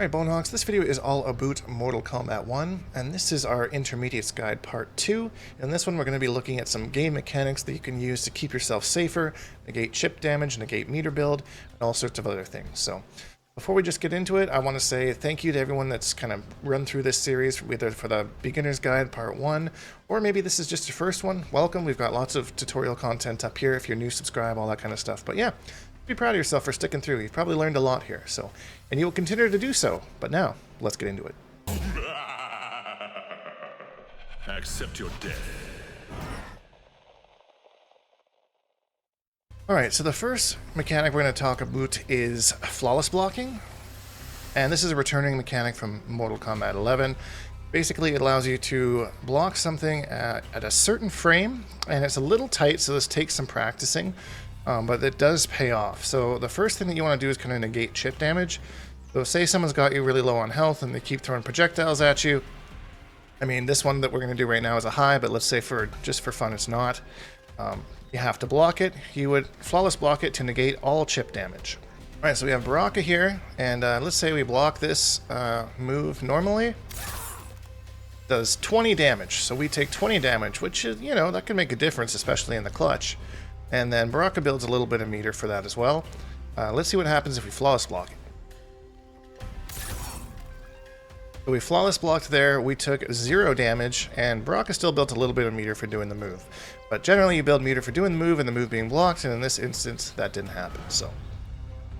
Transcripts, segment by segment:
Alright, Bonehawks, this video is all about Mortal Kombat 1, and this is our Intermediates Guide Part 2. In this one we're going to be looking at some game mechanics that you can use to keep yourself safer, negate chip damage, negate meter build, and all sorts of other things. So, before we just get into it, I want to say thank you to everyone that's kind of run through this series, either for the Beginner's Guide Part 1, or maybe this is just your first one. Welcome, we've got lots of tutorial content up here if you're new, subscribe, all that kind of stuff. But yeah, be proud of yourself for sticking through. You've probably learned a lot here, and you will continue to do so. But now, let's get into it. Accept your death. Alright, so the first mechanic we're going to talk about is flawless blocking. And this is a returning mechanic from Mortal Kombat 11. Basically, it allows you to block something at a certain frame, and it's a little tight, so this takes some practicing. But it does pay off. So the first thing that you want to do is kind of negate chip damage. So say someone's got you really low on health and they keep throwing projectiles at you. I mean, this one that we're going to do right now is a high, but let's say just for fun it's not. You have to block it. You would flawless block it to negate all chip damage. Alright, so we have Baraka here, and let's say we block this move normally. Does 20 damage, so we take 20 damage, which is, you know, that can make a difference, especially in the clutch. And then Baraka builds a little bit of meter for that as well. Let's see what happens if we flawless block it. So we flawless blocked there, we took 0 damage, and Baraka still built a little bit of meter for doing the move. But generally you build meter for doing the move and the move being blocked, and in this instance that didn't happen. So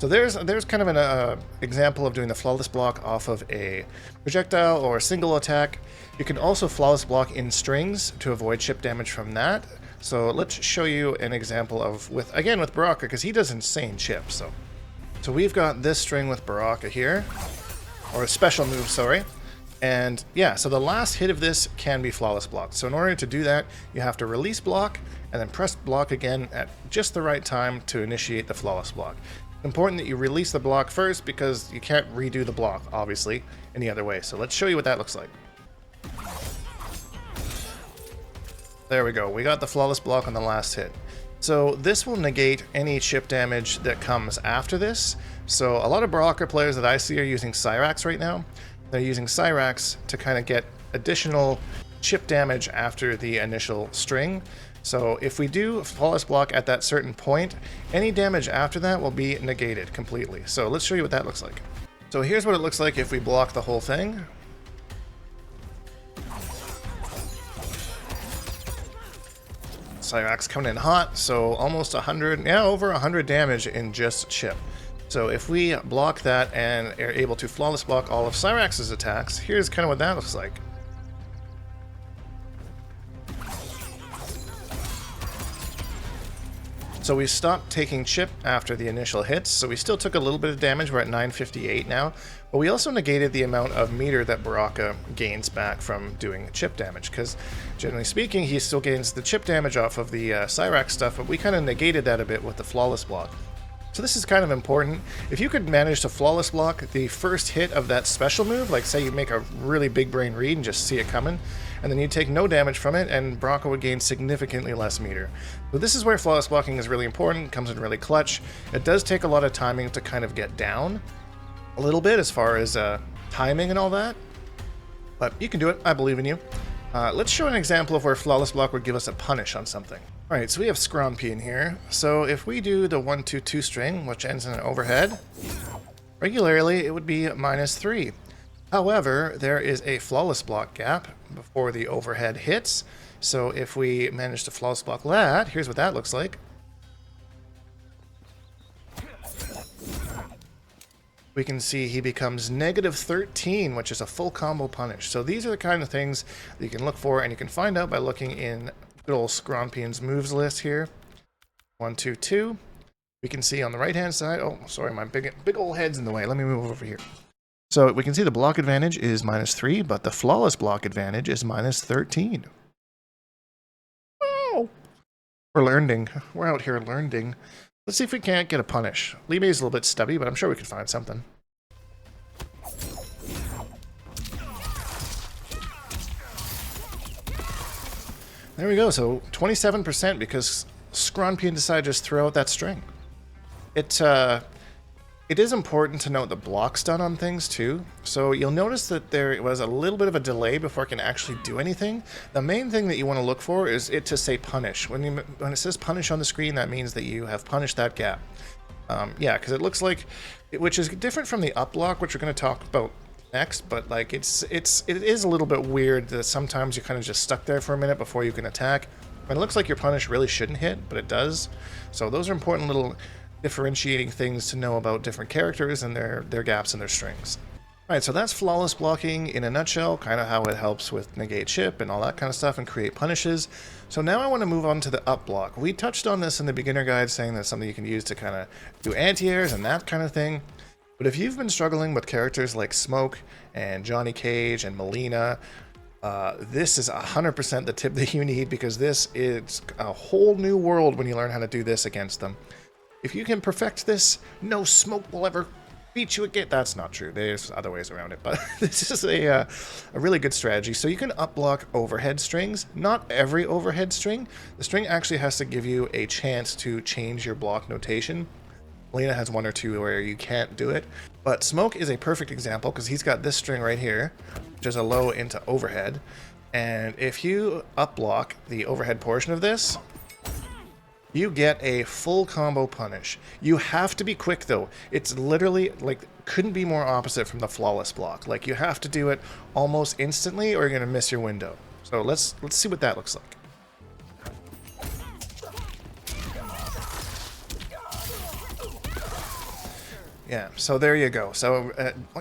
there's kind of an example of doing the flawless block off of a projectile or a single attack. You can also flawless block in strings to avoid chip damage from that. So let's show you an example of, with Baraka, because he does insane chips. So we've got this string with Baraka here, or a special move, sorry. And yeah, so the last hit of this can be flawless blocked. So in order to do that, you have to release block and then press block again at just the right time to initiate the flawless block. It's important that you release the block first because you can't redo the block, obviously, any other way. So let's show you what that looks like. There we go, we got the flawless block on the last hit. So this will negate any chip damage that comes after this. So a lot of Baraka players that I see are using Cyrax right now. They're using Cyrax to kind of get additional chip damage after the initial string. So if we do flawless block at that certain point, any damage after that will be negated completely. So let's show you what that looks like. So here's what it looks like if we block the whole thing. Cyrax coming in hot, so almost 100, yeah, over 100 damage in just chip. So if we block that and are able to flawless block all of Cyrax's attacks, here's kind of what that looks like. So we stopped taking chip after the initial hits, so we still took a little bit of damage, we're at 958 now, but we also negated the amount of meter that Baraka gains back from doing chip damage, because generally speaking he still gains the chip damage off of the Cyrax stuff, but we kind of negated that a bit with the flawless block. So this is kind of important. If you could manage to flawless block the first hit of that special move, like say you make a really big brain read and just see it coming, and then you take no damage from it, and Baraka would gain significantly less meter. So this is where flawless blocking is really important, comes in really clutch. It does take a lot of timing to kind of get down a little bit as far as timing and all that, but you can do it, I believe in you. Let's show an example of where flawless block would give us a punish on something. Alright, so we have Scrompy in here. So if we do the 1-2-2 string, which ends in an overhead, regularly it would be -3. However, there is a flawless block gap before the overhead hits. So if we manage to flawless block that, here's what that looks like. We can see he becomes -13, which is a full combo punish. So these are the kind of things that you can look for, and you can find out by looking in good old Scrompian's moves list here. 1-2-2. We can see on the right hand side, oh sorry, my big old head's in the way, let me move over here. So we can see the block advantage is -3, but the flawless block advantage is -13. Oh! We're learning. We're out here learning. Let's see if we can't get a punish. Li Mei's a little bit stubby, but I'm sure we can find something. There we go, so 27% because Scrompian decided to just throw out that string. It It is important to note the block's done on things too. So you'll notice that there was a little bit of a delay before it can actually do anything. The main thing that you want to look for is it to say punish. When it says punish on the screen, that means that you have punished that gap. Yeah, because it looks like, which is different from the up block, which we're going to talk about next, but like it is a little bit weird that sometimes you're kind of just stuck there for a minute before you can attack. And it looks like your punish really shouldn't hit, but it does. So those are important little differentiating things to know about different characters and their gaps in their strings. Alright, so that's flawless blocking in a nutshell, kind of how it helps with negate chip and all that kind of stuff and create punishes. So now I want to move on to the up block. We touched on this in the beginner guide, saying that's something you can use to kind of do anti-airs and that kind of thing. But if you've been struggling with characters like Smoke and Johnny Cage and Melina, this is 100% the tip that you need, because this is a whole new world when you learn how to do this against them. If you can perfect this, no Smoke will ever beat you again. That's not true. There's other ways around it, but this is a really good strategy. So you can up block overhead strings. Not every overhead string. The string actually has to give you a chance to change your block notation. Melina has one or two where you can't do it, but Smoke is a perfect example because he's got this string right here, which is a low into overhead. And if you up block the overhead portion of this, you get a full combo punish. You have to be quick though. It's literally like couldn't be more opposite from the flawless block. Like you have to do it almost instantly or you're gonna miss your window. So let's see what that looks like. Yeah, so there you go. So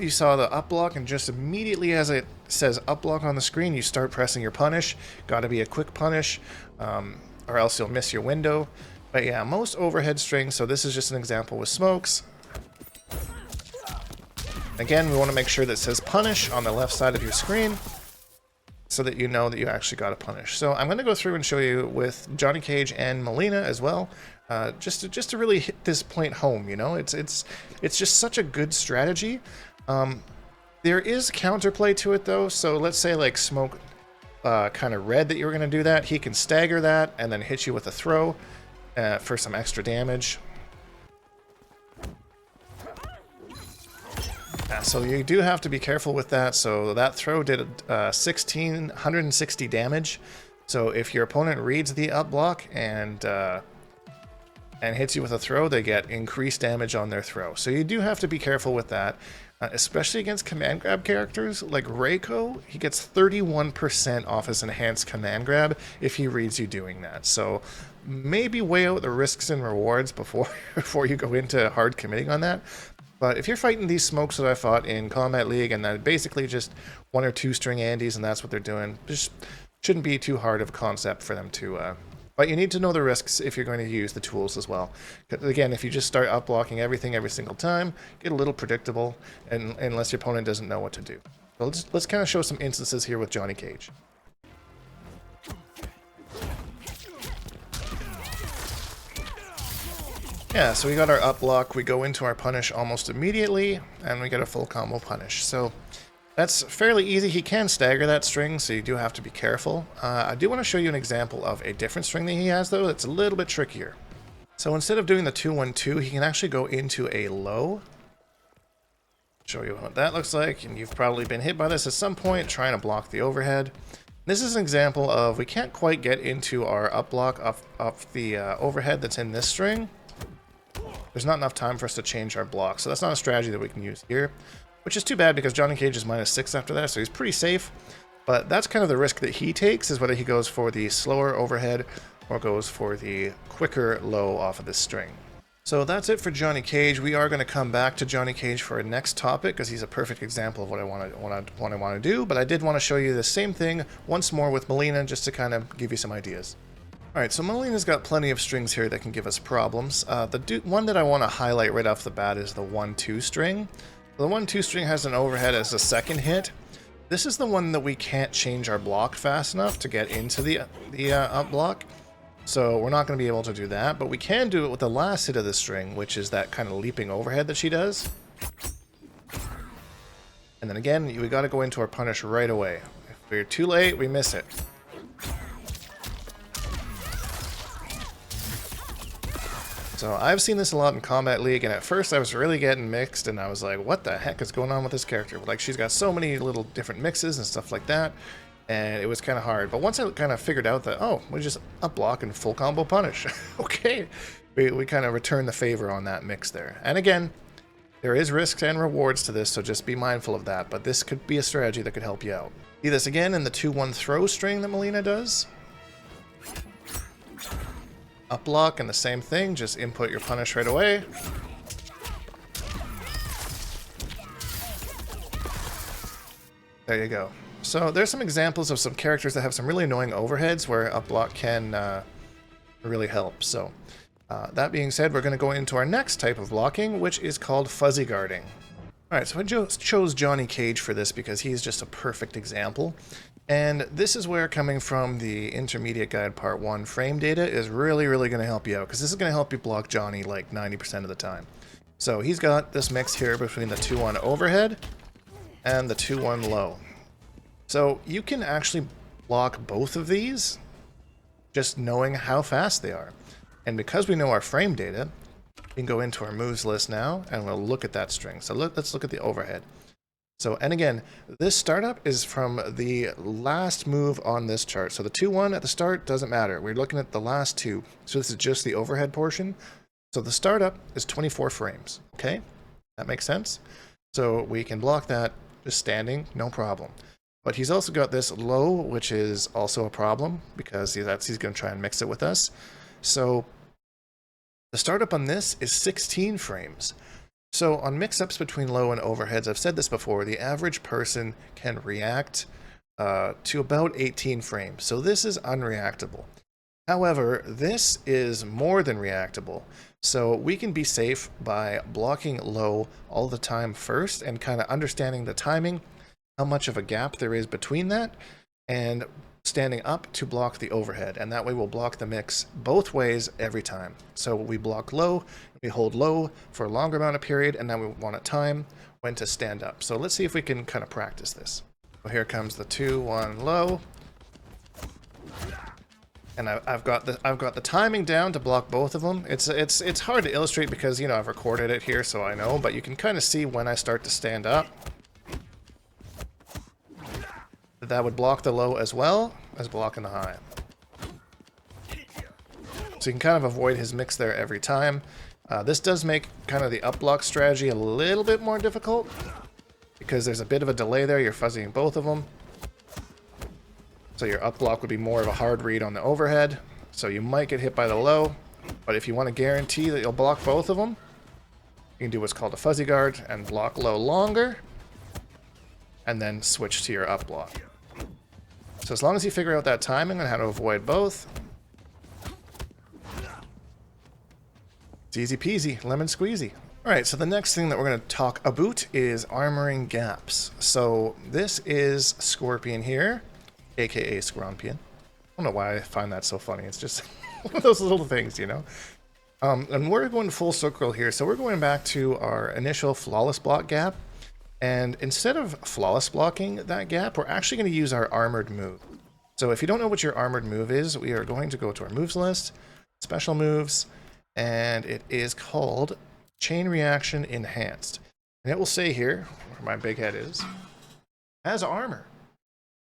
you saw the up block, and just immediately as it says up block on the screen, you start pressing your punish. Got to be a quick punish, or else you'll miss your window. But yeah, most overhead strings, so this is just an example with Smokes. Again, we want to make sure that it says punish on the left side of your screen so that you know that you actually got a punish. So I'm going to go through and show you with Johnny Cage and Melina as well. Just to really hit this point home, you know, it's just such a good strategy. There is counterplay to it though. So let's say like Smoke kind of read that you were going to do that. He can stagger that and then hit you with a throw for some extra damage. So you do have to be careful with that. So that throw did 160 damage. So if your opponent reads the up block and hits you with a throw, they get increased damage on their throw. So you do have to be careful with that, especially against command grab characters like Reiko. He gets 31% off his enhanced command grab if he reads you doing that. So maybe weigh out the risks and rewards before you go into hard committing on that. But if you're fighting these Smokes that I fought in Combat League, and then basically just one or two string Andes, and that's what they're doing, just shouldn't be too hard of a concept for them to. But you need to know the risks if you're going to use the tools as well. Again, if you just start up blocking everything every single time, get a little predictable, and unless your opponent doesn't know what to do. So let's kind of show some instances here with Johnny Cage. Yeah, so we got our up block, we go into our punish almost immediately, and we get a full combo punish. So that's fairly easy. He can stagger that string, so you do have to be careful. I do want to show you an example of a different string that he has, though, that's a little bit trickier. So instead of doing the 2-1-2, he can actually go into a low. Show you what that looks like, and you've probably been hit by this at some point, trying to block the overhead. This is an example of we can't quite get into our up block off the overhead that's in this string. There's not enough time for us to change our block, so that's not a strategy that we can use here. Which is too bad because Johnny Cage is -6 after that, so he's pretty safe. But that's kind of the risk that he takes, is whether he goes for the slower overhead or goes for the quicker low off of this string. So that's it for Johnny Cage. We are going to come back to Johnny Cage for our next topic, because he's a perfect example of what I want to do. But I did want to show you the same thing once more with Melina, just to kind of give you some ideas. Alright, so Melina's got plenty of strings here that can give us problems. The one that I want to highlight right off the bat is the 1-2 string. The 1-2 string has an overhead as a second hit. This is the one that we can't change our block fast enough to get into the up block. So we're not going to be able to do that, but we can do it with the last hit of the string, which is that kind of leaping overhead that she does. And then again, we got to go into our punish right away. If we're too late, we miss it. So I've seen this a lot in Combat League, and at first I was really getting mixed, and I was like, what the heck is going on with this character? Like, she's got so many little different mixes and stuff like that, and it was kind of hard. But once I kind of figured out that, oh, we just up block and full combo punish. Okay, we kind of returned the favor on that mix there. And again, there is risks and rewards to this, so just be mindful of that, but this could be a strategy that could help you out. See this again in the 2-1 throw string that Melina does? Up block and the same thing, just input your punish right away. There you go. So there's some examples of some characters that have some really annoying overheads where up block can really help. So that being said, we're going to go into our next type of blocking, which is called fuzzy guarding. Alright, so I chose Johnny Cage for this because he's just a perfect example. And this is where, coming from the Intermediate Guide Part 1, frame data is really going to help you out, because this is going to help you block Johnny like 90% of the time. So he's got this mix here between the 2-1 overhead and the 2-1 low. So you can actually block both of these just knowing how fast they are. And because we know our frame data, we can go into our moves list now and we'll look at that string. So let's look at the overhead. So, and again, this startup is from the last move on this chart. So the 2-1 at the start doesn't matter. We're looking at the last two. So this is just the overhead portion. So the startup is 24 frames. Okay? That makes sense? So we can block that just standing, no problem. But he's also got this low, which is also a problem because he's going to try and mix it with us. So the startup on this is 16 frames. So on mix-ups between low and overheads, I've said this before, the average person can react to about 18 frames. So this is unreactable. However, this is more than reactable. So we can be safe by blocking low all the time first and kind of understanding the timing, how much of a gap there is between that, and standing up to block the overhead. And that way we'll block the mix both ways every time. So we block low, we hold low for a longer amount of period, and now we want to time when to stand up. So let's see if we can kind of practice this. So here comes the 2-1 low. And I've got the timing down to block both of them. It's hard to illustrate because, you know, I've recorded it here, so I know, but you can kind of see when I start to stand up. That would block the low as well as blocking the high. So you can kind of avoid his mix there every time. This does make kind of the up block strategy a little bit more difficult because there's a bit of a delay there. You're fuzzying both of them. So your up block would be more of a hard read on the overhead. So you might get hit by the low, but if you want to guarantee that you'll block both of them, you can do what's called a fuzzy guard and block low longer and then switch to your up block. So as long as you figure out that timing and how to avoid both, it's easy peasy, lemon squeezy. Alright, so the next thing that we're going to talk about is armoring gaps. So this is Scorpion here, aka Scrompion. I don't know why I find that so funny, it's just one of those little things, you know? And we're going full circle here, so we're going back to our initial flawless block gap. And instead of flawless blocking that gap, we're actually going to use our armored move. So if you don't know what your armored move is, we are going to go to our moves list, special moves, and it is called Chain Reaction Enhanced. And it will say here, where my big head is, has armor.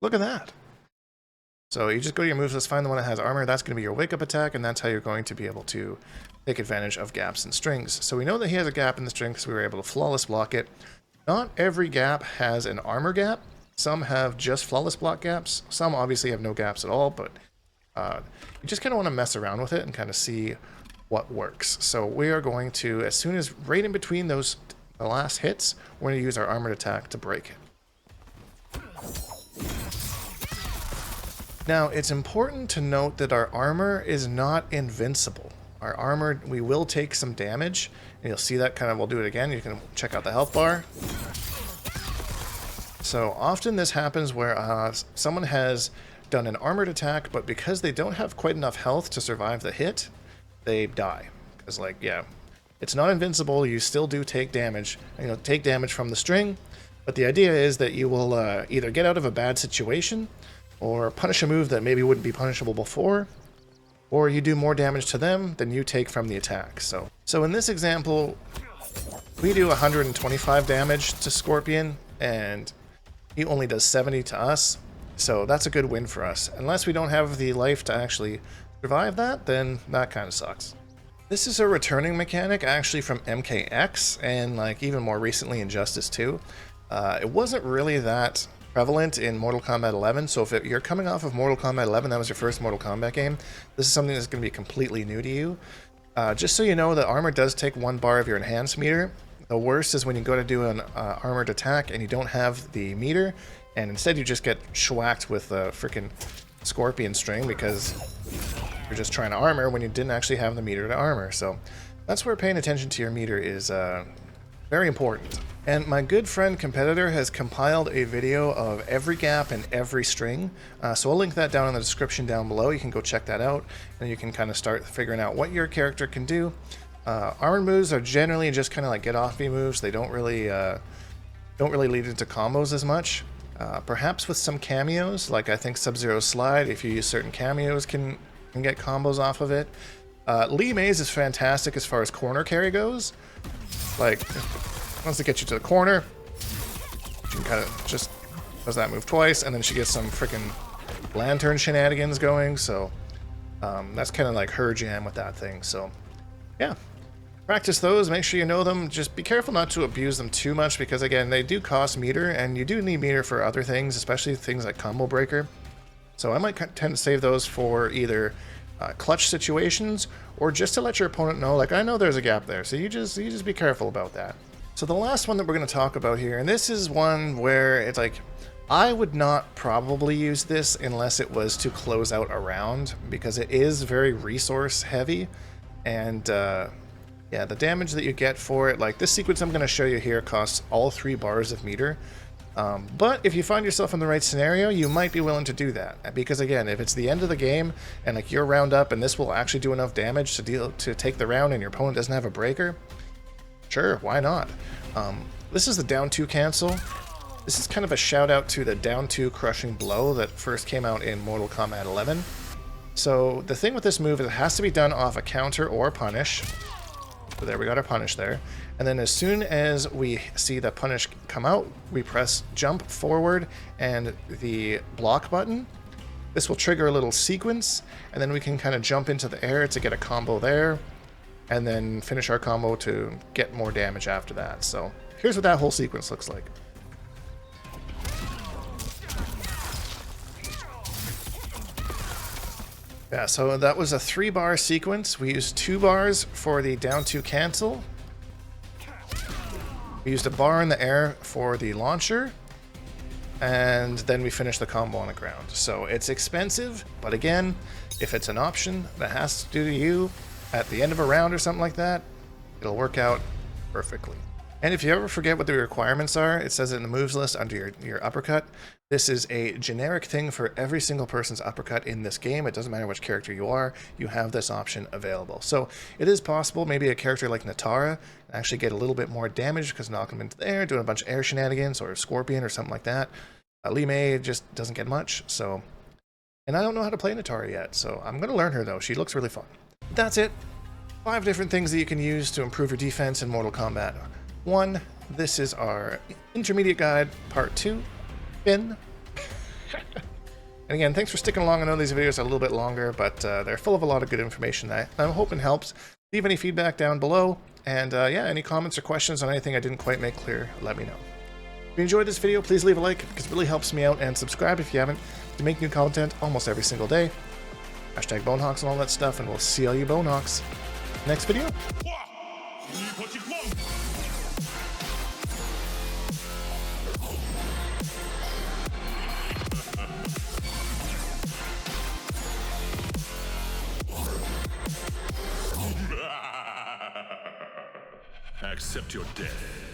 Look at that. So you just go to your moves list, find the one that has armor, that's going to be your wake-up attack, and that's how you're going to be able to take advantage of gaps and strings. So we know that he has a gap in the string because we were able to flawless block it. Not every gap has an armor gap. Some have just flawless block gaps. Some obviously have no gaps at all, but you just kind of want to mess around with it and kind of see what works. So we are going to, as soon as right in between the last hits, we're going to use our armored attack to break it. Now, it's important to note that our armor is not invincible. Our armor, we will take some damage, and you'll see that kind of, we'll do it again. You can check out the health bar. So often this happens where someone has done an armored attack, but because they don't have quite enough health to survive the hit, they die. Because, like, yeah, it's not invincible. You still do take damage. You know, take damage from the string, but the idea is that you will either get out of a bad situation or punish a move that maybe wouldn't be punishable before, or you do more damage to them than you take from the attack. So in this example, we do 125 damage to Scorpion, and he only does 70 to us. So that's a good win for us. Unless we don't have the life to actually survive that, then that kind of sucks. This is a returning mechanic actually from MKX, and like even more recently in Justice 2. It wasn't really that prevalent in Mortal Kombat 11, so if you're coming off of Mortal Kombat 11, that was your first Mortal Kombat game, this is something that's going to be completely new to you. Just so you know, the armor does take 1 bar of your enhanced meter. The worst is when you go to do an armored attack and you don't have the meter, and instead you just get schwacked with a freaking Scorpion string because you're just trying to armor when you didn't actually have the meter to armor. So that's where paying attention to your meter is very important. And my good friend Kompetitor has compiled a video of every gap and every string. So I'll link that down in the description down below. You can go check that out, and you can kind of start figuring out what your character can do. Armor moves are generally just kind of like get off me moves. They don't really lead into combos as much. Perhaps with some cameos, like I think Sub-Zero Slide, if you use certain cameos, can get combos off of it. Lee Mays is fantastic as far as corner carry goes. Like, once they get you to the corner, she can kind of just does that move twice, and then she gets some freaking lantern shenanigans going. So that's kind of like her jam with that thing. So yeah, practice those, make sure you know them. Just be careful not to abuse them too much, because again, they do cost meter, and you do need meter for other things, especially things like Combo Breaker. So I might tend to save those for either clutch situations, or just to let your opponent know, like, I know there's a gap there, so you just be careful about that. So the last one that we're going to talk about here, and this is one where it's like, I would not probably use this unless it was to close out a round, because it is very resource heavy, and yeah, the damage that you get for it, like this sequence I'm going to show you here costs all 3 bars of meter. But if you find yourself in the right scenario, you might be willing to do that, because again, if it's the end of the game and like you're round up and this will actually do enough damage to take the round and your opponent doesn't have a breaker, sure, why not? This is the down 2 cancel. This is kind of a shout out to the down 2 crushing blow that first came out in Mortal Kombat 11. So the thing with this move is it has to be done off a counter or a punish. So there, we got our punish there. And then as soon as we see the punish come out, we press jump forward and the block button. This will trigger a little sequence, and then we can kind of jump into the air to get a combo there, and then finish our combo to get more damage after that. So here's what that whole sequence looks like. Yeah, so that was a 3-bar sequence. We used 2 bars for the down 2 cancel. We used a bar in the air for the launcher, and then we finished the combo on the ground. So it's expensive, but again, if it's an option that has to do to you at the end of a round or something like that, it'll work out perfectly. And if you ever forget what the requirements are, it says it in the moves list under your uppercut. This is a generic thing for every single person's uppercut in this game. It doesn't matter which character you are, you have this option available. So it is possible maybe a character like Natara actually get a little bit more damage because knocking them into the air, doing a bunch of air shenanigans, or Scorpion or something like that. Lee May just doesn't get much, so... And I don't know how to play Natara yet, so I'm going to learn her though. She looks really fun. That's it. 5 different things that you can use to improve your defense in Mortal Kombat. 1, this is our intermediate guide, part 2, Finn. And again, thanks for sticking along. I know these videos are a little bit longer, but they're full of a lot of good information that I'm hoping helps. Leave any feedback down below, and yeah, any comments or questions on anything I didn't quite make clear, let me know. If you enjoyed this video, please leave a like, because it really helps me out, and subscribe if you haven't, to make new content almost every single day. Hashtag Bonehawks and all that stuff, and we'll see all you Bonehawks next video. Accept your death.